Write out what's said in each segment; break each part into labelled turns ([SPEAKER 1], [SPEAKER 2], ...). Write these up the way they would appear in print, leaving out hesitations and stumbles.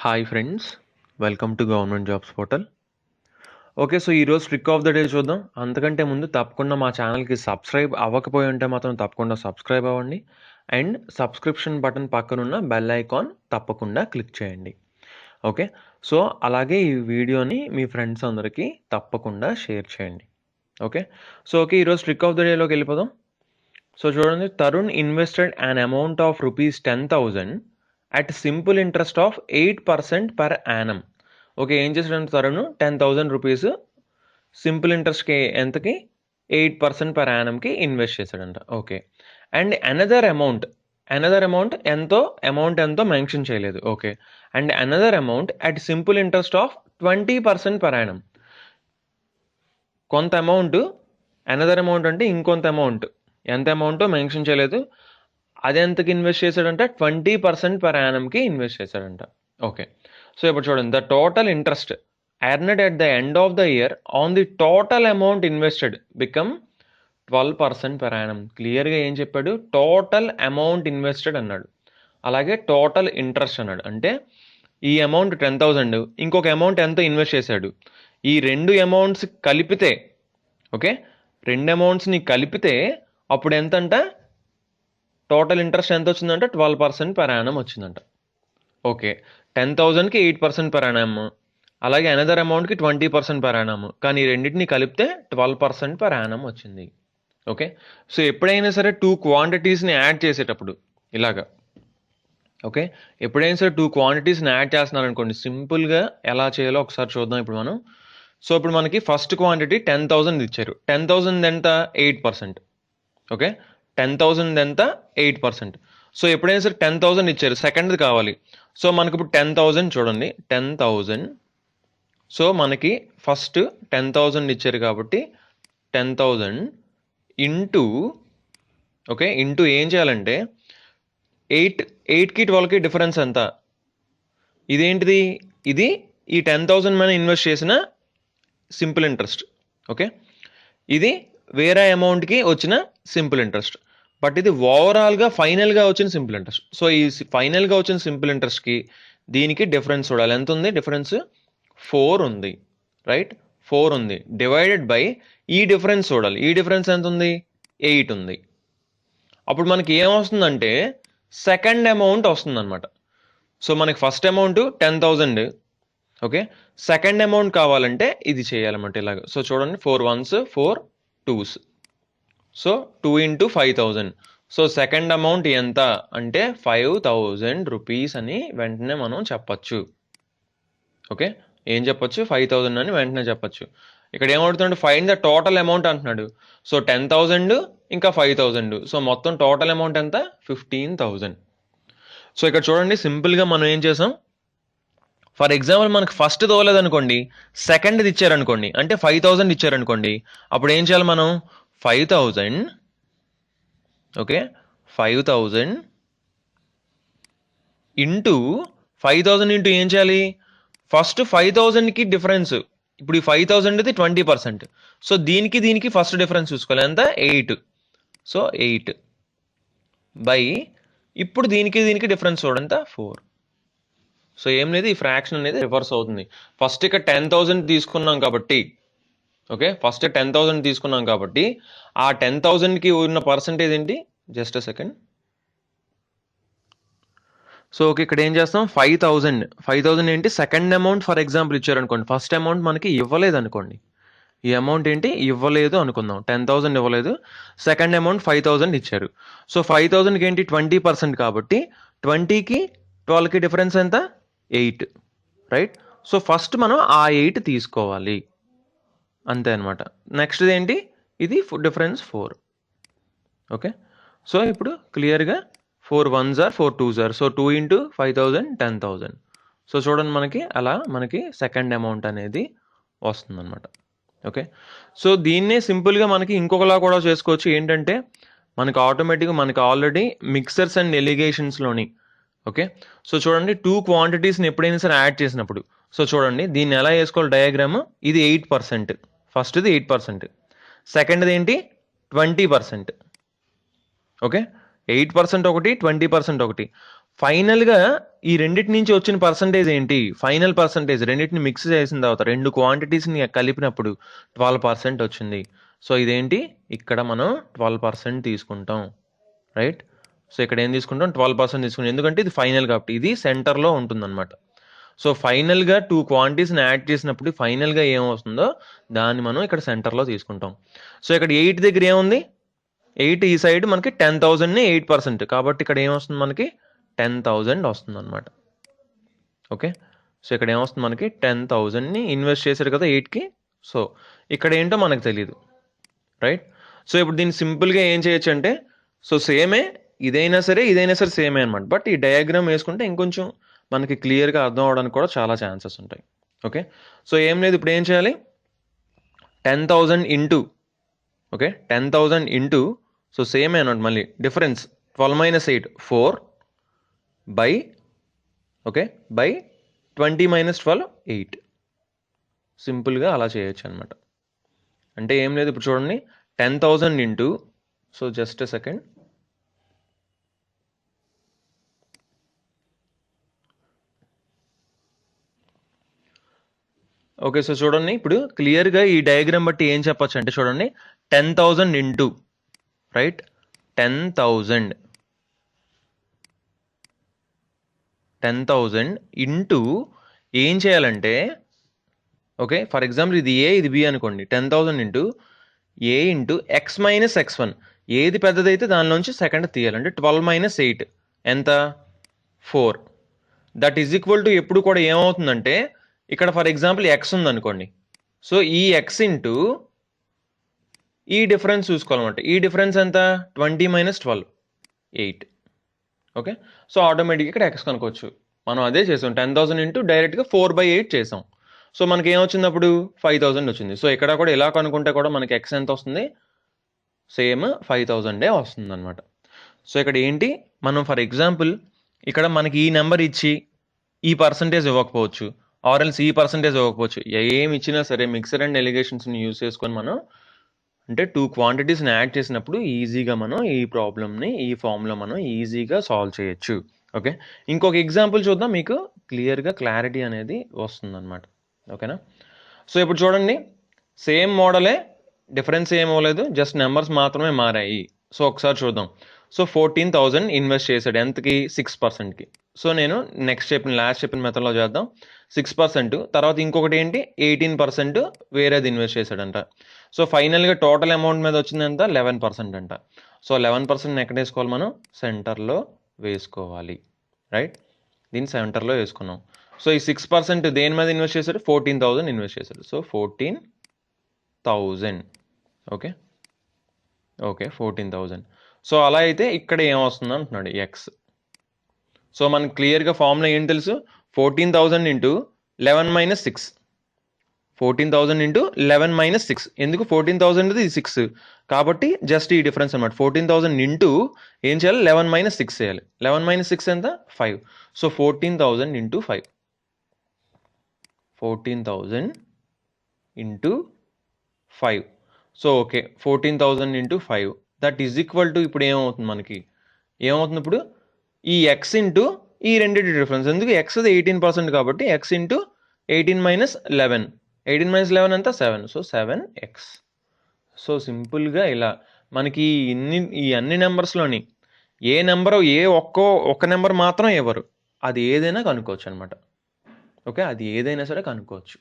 [SPEAKER 1] Hi friends, welcome to government jobs portal. Okay, so ఈరోజు trick of the day చూద్దాం. అంతకంటే ముందు తప్పకుండా మా ఛానల్కి సబ్స్క్రైబ్ అవ్వకపోయి ఉంటే మాత్రం తప్పకుండా సబ్స్క్రైబ్ అవ్వండి. అండ్ సబ్స్క్రిప్షన్ బటన్ పక్కనున్న బెల్ ఐకాన్ తప్పకుండా క్లిక్ చేయండి. ఓకే, సో అలాగే ఈ వీడియోని మీ ఫ్రెండ్స్ అందరికీ తప్పకుండా షేర్ చేయండి. ఓకే, ఈరోజు ట్రిక్ ఆఫ్ ద డేలోకి వెళ్ళిపోదాం. సో చూడండి, Tarun invested an amount of ₹10,000 at simple interest of 8% per annum. Okay, ఏం చేశాడంటే తరుణ్ ₹10,000 సింపుల్ ఇంట్రెస్ట్కి ఎంతకి 8% పర్ యానంకి ఇన్వెస్ట్ చేశాడంట. ఓకే, అండ్ అనదర్ అమౌంట్ ఎంతో మెన్షన్ చేయలేదు. Okay, and another amount at simple interest of 20% per annum. కొంత amount, another amount అంటే ఇంకొంత amount, ఎంత అమౌంటో మెన్షన్ చేయలేదు. అది ఎంతకి ఇన్వెస్ట్ చేశాడంట? 20% పర్ యానంకి ఇన్వెస్ట్ చేశాడంట. ఓకే, సో ఇప్పుడు చూడండి, the total interest earned at the end of the year on the total amount invested become 12% per annum. క్లియర్గా ఏం చెప్పాడు? టోటల్ అమౌంట్ ఇన్వెస్టెడ్ అన్నాడు, అలాగే టోటల్ ఇంట్రెస్ట్ అన్నాడు. అంటే ఈ అమౌంట్ 10,000, ఇంకొక అమౌంట్ ఎంతో ఇన్వెస్ట్ చేశాడు. ఈ రెండు అమౌంట్స్ కలిపితే, ఓకే, రెండు అమౌంట్స్ని కలిపితే అప్పుడు ఎంతంట? టోటల్ ఇంట్రెస్ట్ ఎంత వచ్చిందంటే 12% పర్ యానం వచ్చిందంట. ఓకే, 10,000కి 8% పర్ యానం, అలాగే అనదర్ అమౌంట్కి 20% పర్ యానం. కానీ ఈ రెండింటిని కలిపితే 12% పర్ యానం వచ్చింది. ఓకే, సో ఎప్పుడైనా సరే టూ క్వాంటిటీస్ని యాడ్ చేసేటప్పుడు ఇలాగా, ఓకే, ఎప్పుడైనా సరే టూ క్వాంటిటీస్ని యాడ్ చేస్తున్నారనుకోండి, సింపుల్గా ఎలా చేయాలో ఒకసారి చూద్దాం ఇప్పుడు మనం. సో ఇప్పుడు మనకి ఫస్ట్ క్వాంటిటీ 10,000 ఇచ్చారు. 10,000 ఎంత? 8%. ఓకే, 10,000 ఎంత? 8%. సో ఎప్పుడైనా సరే 10,000 ఇచ్చారు, సెకండ్ది కావాలి. సో మనకి ఇప్పుడు 10,000 చూడండి, 10,000. సో మనకి ఫస్ట్ 10,000 ఇచ్చారు కాబట్టి 10,000 ఇంటూ, ఓకే, ఇంటూ ఏం చేయాలంటే 8కి 12కి డిఫరెన్స్ ఎంత? ఇదేంటిది? ఇది ఈ 10,000 మనం ఇన్వెస్ట్ చేసిన సింపుల్ ఇంట్రెస్ట్. ఓకే, ఇది వేరే అమౌంట్కి వచ్చిన సింపుల్ ఇంట్రెస్ట్, బట్ ఇది ఓవరాల్గా ఫైనల్గా వచ్చిన సింపుల్ ఇంట్రెస్ట్. సో ఈ ఫైనల్గా వచ్చిన సింపుల్ ఇంట్రెస్ట్కి దీనికి డిఫరెన్స్ చూడాలి. ఎంత ఉంది డిఫరెన్స్? 4 ఉంది, రైట్? 4 ఉంది. డివైడెడ్ బై ఈ డిఫరెన్స్ చూడాలి. ఈ డిఫరెన్స్ ఎంత ఉంది? 8 ఉంది. అప్పుడు మనకి ఏమొస్తుందంటే సెకండ్ అమౌంట్ వస్తుంది అనమాట. సో మనకి first amount 10,000, okay, second amount కావాలంటే ఇది చేయాలన్నమాట ఇలాగ. సో చూడండి, 4 1s 4 2s. So 2 into 5,000. So second amount ఎంత అంటే 5,000 రూపీస్ అని వెంటనే మనం చెప్పచ్చు. ఓకే, ఏం చెప్పచ్చు? 5,000 అని వెంటనే చెప్పచ్చు. ఇక్కడ ఏమవుతుందంటే ఫైండ్ ద టోటల్ అమౌంట్ అంటున్నాడు. సో 10,000 ఇంకా 5,000, సో మొత్తం టోటల్ అమౌంట్ ఎంత? 15,000. సో ఇక్కడ చూడండి, సింపుల్గా మనం ఏం చేసాం, ఫర్ ఎగ్జాంపుల్ మనకు ఫస్ట్ తోలేదనుకోండి, సెకండ్ది ఇచ్చారనుకోండి, అంటే 5,000 ఇచ్చారనుకోండి, అప్పుడు ఏం చేయాలి మనం? 5,000, ఓకే, 5,000 ఇంటూ 5,000 ఇంటూ ఏం చేయాలి? ఫస్ట్ 5,000కి డిఫరెన్స్, ఇప్పుడు ఈ 5,000ది 20%. సో దీనికి ఫస్ట్ డిఫరెన్స్ చూసుకోవాలి. ఎంత? 8. సో 8 బై, ఇప్పుడు దీనికి డిఫరెన్స్ చూడంత 4. సో ఏం లేదు, ఈ ఫ్రాక్షన్ అనేది రివర్స్ అవుతుంది. ఫస్ట్ ఇక్కడ 10,000 తీసుకున్నాం కాబట్టి, ఓకే, ఫస్ట్ 10,000 తీసుకున్నాం కాబట్టి ఆ 10,000కి ఉన్న పర్సంటేజ్ ఏంటి? Just a second. So okay, ఇక్కడ ఏం చేస్తాం? 5,000 ఏంటి? సెకండ్ అమౌంట్ ఫర్ ఎగ్జాంపుల్ ఇచ్చారనుకోండి, ఫస్ట్ అమౌంట్ మనకి ఇవ్వలేదు అనుకోండి, ఈ అమౌంట్ ఏంటి? ఇవ్వలేదు అనుకుందాం. 10,000 ఇవ్వలేదు, సెకండ్ అమౌంట్ 5,000 ఇచ్చారు. సో 5,000కి ఏంటి? 20% కాబట్టి 20కి 12కి డిఫరెన్స్ ఎంత? 8, రైట్? సో ఫస్ట్ మనం ఆ 8 తీసుకోవాలి, అంతే అనమాట. నెక్స్ట్ ఏంటి? ఇది డిఫరెన్స్ 4. ఓకే, సో ఇప్పుడు క్లియర్గా 4 1s 4 2s. So 2 into 5,000 10,000. So చూడండి, మనకి సెకండ్ అమౌంట్ అనేది వస్తుంది అనమాట. ఓకే, సో దీన్నే సింపుల్గా మనకి ఇంకొకలా కూడా చేసుకోవచ్చు. ఏంటంటే మనకి ఆటోమేటిక్గా మనకి ఆల్రెడీ మిక్సర్స్ అండ్ ఎలిగేషన్స్లోని, ఓకే, సో చూడండి, టూ క్వాంటిటీస్ని ఎప్పుడైనా సరే యాడ్ చేసినప్పుడు, సో చూడండి దీన్ని ఎలా వేసుకోవాలి డయాగ్రామ్. ఇది 8%, ఫస్ట్ది 8%, సెకండ్ది ఏంటి? 20%. ఓకే, 8% ఒకటి, 20% ఒకటి. ఫైనల్గా ఈ రెండింటి నుంచి వచ్చిన పర్సంటేజ్ ఏంటి, ఫైనల్ పర్సంటేజ్ రెండింటిని మిక్స్ చేసిన తర్వాత రెండు క్వాంటిటీస్ని కలిపినప్పుడు 12% వచ్చింది. సో ఇదేంటి, ఇక్కడ మనం 12% తీసుకుంటాం, రైట్. సో ఇక్కడ ఏం తీసుకుంటాం, 12% తీసుకుంటాం, ఎందుకంటే ఇది ఫైనల్ కాబట్టి, ఇది సెంటర్లో ఉంటుందన్నమాట. సో ఫైనల్గా 2 క్వాంటిటీస్ని యాడ్ చేసినప్పుడు ఫైనల్గా ఏమవుతుందో దాన్ని మనం ఇక్కడ సెంటర్లో తీసుకుంటాం. సో ఇక్కడ 8 దగ్గర ఏముంది, 8 ఈ సైడ్ మనకి 10,000ని 8%, కాబట్టి ఇక్కడ ఏమొస్తుంది మనకి 10,000 వస్తుంది అనమాట. ఓకే, సో ఇక్కడ ఏమొస్తుంది మనకి 10,000ని ఇన్వెస్ట్ చేశారు కదా 8కి. సో ఇక్కడ ఏంటో మనకు తెలియదు, రైట్. సో ఇప్పుడు దీన్ని సింపుల్గా ఏం చేయొచ్చు అంటే, సో సేమే, ఇదైనా సరే ఇదైనా సరే సేమే అనమాట. బట్ ఈ డయాగ్రామ్ వేసుకుంటే ఇంకొంచెం మనకి క్లియర్గా అర్థం అవడానికి కూడా చాలా ఛాన్సెస్ ఉంటాయి. ఓకే, సో ఏం లేదు, ఇప్పుడు ఏం చేయాలి, 10,000 into, okay 10,000 into, so same అనమాట, మళ్ళీ డిఫరెన్స్ 12 - 8 4 బై, ఓకే బై 20 - 12 8. సింపుల్గా అలా చేయొచ్చు అనమాట. అంటే ఏం లేదు, ఇప్పుడు చూడండి 10,000 into, so just a second, okay. So చూడండి ఇప్పుడు క్లియర్గా ఈ డయాగ్రామ్ బట్టి ఏం చెప్పొచ్చు అంటే, చూడండి 10,000 ఇంటూ, రైట్ 10,000 ఇంటూ ఏం చేయాలంటే, ఓకే ఫర్ ఎగ్జాంపుల్ ఇది ఏ ఇది బి అనుకోండి, 10,000 ఇంటూ ఏ ఇంటూ ఎక్స్ మైనస్ x1, ఏది పెద్దదైతే దానిలోంచి సెకండ్ తీయాలంటే 12 - 8 ఎంత 4. దట్ ఈజ్ ఈక్వల్ టు ఎప్పుడు కూడా ఏమవుతుందంటే, ఇక్కడ ఫర్ ఎగ్జాంపుల్ ఎక్స్ ఉందనుకోండి, సో ఈ ఎక్స్ ఇంటూ ఈ డిఫరెన్స్ చూసుకోవాలన్నమాట. ఈ డిఫరెన్స్ ఎంత 20 - 12 8. ఓకే, సో ఆటోమేటిక్గా ఇక్కడ ఎక్స్ కనుకోవచ్చు. మనం అదే చేసాం, 10,000 ఇంటూ డైరెక్ట్గా 4/8 చేసాం. సో మనకి ఏమొచ్చింది అప్పుడు 5,000 వచ్చింది. సో ఇక్కడ కూడా ఇలా కనుక్కుంటే కూడా మనకి ఎక్స్ ఎంత వస్తుంది, సేమ్ 5,000 వస్తుంది అనమాట. సో ఇక్కడ ఏంటి, మనం ఫర్ ఎగ్జాంపుల్ ఇక్కడ మనకి ఈ నెంబర్ ఇచ్చి ఈ పర్సంటేజ్ ఇవ్వకపోవచ్చు, ఆర్ఎల్స్ ఈ పర్సంటేజ్ ఇవ్వకపోవచ్చు, ఏమి ఇచ్చినా సరే మిక్సర్ అండ్ ఎలిగేషన్స్ని యూజ్ చేసుకొని మనం అంటే 2 క్వాంటిటీస్ని యాడ్ చేసినప్పుడు ఈజీగా మనం ఈ ప్రాబ్లమ్ని ఈ ఫామ్లో మనం ఈజీగా సాల్వ్ చేయొచ్చు. ఓకే, ఇంకొక ఎగ్జాంపుల్ చూద్దాం, మీకు క్లియర్గా క్లారిటీ అనేది వస్తుందన్నమాట. ఓకేనా. సో ఇప్పుడు చూడండి సేమ్ మోడలే, డిఫరెన్స్ ఏం అవ్వలేదు, జస్ట్ నెంబర్స్ మాత్రమే మారాయి. సో ఒకసారి చూద్దాం. సో 14,000 ఇన్వెస్ట్ చేశాడు, ఎంతకి 6%కి. సో నేను లాస్ట్ చెప్పిన మెథడ్లో చేద్దాం. 6%, తర్వాత ఇంకొకటి ఏంటి 18% వేరేది ఇన్వెస్ట్ చేశాడంట. సో ఫైనల్గా టోటల్ అమౌంట్ మీద వచ్చింది ఎంత 11% అంట. సో 11% ఎక్కడ వేసుకోవాలి మనం, సెంటర్లో వేసుకోవాలి, రైట్. దీన్ని సెంటర్లో వేసుకున్నాం. సో ఈ 6% దేని మీద ఇన్వెస్ట్ చేశాడు, 14,000 ఇన్వెస్ట్ చేశాడు. So 14,000, okay okay 14,000. సో అలా అయితే ఇక్కడ ఏమొస్తుంది అంటున్నాడు ఎక్స్. సో మనకు క్లియర్గా ఫార్ములా ఏం తెలుసు, 14,000 ఇంటూ 11 - 6, 14,000 ఇంటూ 11 - 6. ఎందుకు 14,000 ఇది 6 కాబట్టి జస్ట్ ఈ డిఫరెన్స్ అనమాట. 14,000 ఇంటూ ఏం చేయాలి, 11 - 6 చేయాలి. 11 - 6 ఎంత 5. So 14,000 into 5, 14,000 into 5. So okay 14,000 into 5 that is equal to, ఇప్పుడు ఏమవుతుంది మనకి, ఏమవుతుంది ఇప్పుడు ఈ ఎక్స్ ఇంటూ ఈ రెండింటి డిఫరెన్స్, ఎందుకు ఎక్స్ 18% కాబట్టి ఎక్స్ ఇంటూ 18 - 11, 18 - 11 అంతా 7. So 7x. సో సింపుల్గా ఇలా మనకి ఈ అన్ని నెంబర్స్లోని ఏ నెంబర్ ఒక్క నెంబర్ మాత్రం ఇవ్వరు, అది ఏదైనా కనుక్కోవచ్చు అనమాట. ఓకే, అది ఏదైనా సరే కనుక్కోవచ్చు,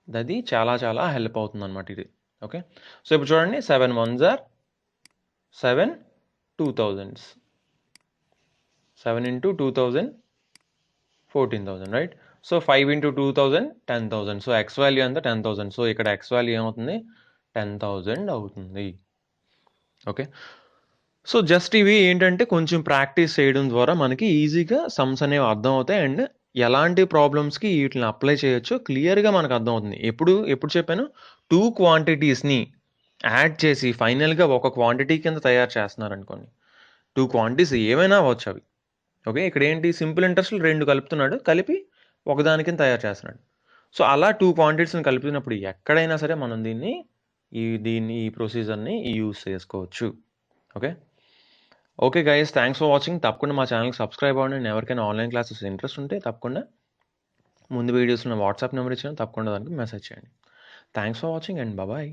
[SPEAKER 1] అది చాలా చాలా హెల్ప్ అవుతుంది అనమాట ఇది. ఓకే, సో ఇప్పుడు చూడండి 7 1s are 7 2000s, 7 into 2000 14,000, right. So 5 into 2000 10,000. So X value అంతా 10,000. సో ఇక్కడ ఎక్స్ వాల్యూ ఏమవుతుంది 10,000 అవుతుంది. ఓకే, సో జస్ట్ ఇవి ఏంటంటే కొంచెం ప్రాక్టీస్ చేయడం ద్వారా మనకి ఈజీగా సమ్స్ అనేవి అర్థం అవుతాయి, అండ్ ఎలాంటి ప్రాబ్లమ్స్కి వీటిని అప్లై చేయొచ్చో క్లియర్గా మనకు అర్థమవుతుంది. ఎప్పుడు చెప్పాను, 2 క్వాంటిటీస్ని యాడ్ చేసి ఫైనల్గా ఒక క్వాంటిటీ కింద తయారు చేస్తున్నారు అనుకోండి, 2 క్వాంటిటీస్ ఏమైనా అవ్వచ్చు అవి. ఓకే, ఇక్కడ ఏంటి సింపుల్ ఇంట్రెస్ట్లు 2 కలుపుతున్నాడు, కలిపి ఒకదాని కింద తయారు చేస్తున్నాడు. సో అలా 2 క్వాంటిటీస్ని కలిపినప్పుడు ఎక్కడైనా సరే మనం దీన్ని ఈ ప్రొసీజర్ని యూజ్ చేసుకోవచ్చు. Okay, okay guys, thanks for watching. తప్పకుండా మా ఛానల్కి సబ్స్క్రైబ్ అవ్వండి. నేను ఎవరికైనా ఆన్లైన్ క్లాసెస్ ఇంట్రెస్ట్ ఉంటే తప్పకుండా ముందు వీడియోస్లో వాట్సాప్ నెంబర్ ఇచ్చాను, తప్పకుండా దానికి మెసేజ్ చేయండి. Thanks for watching and bye.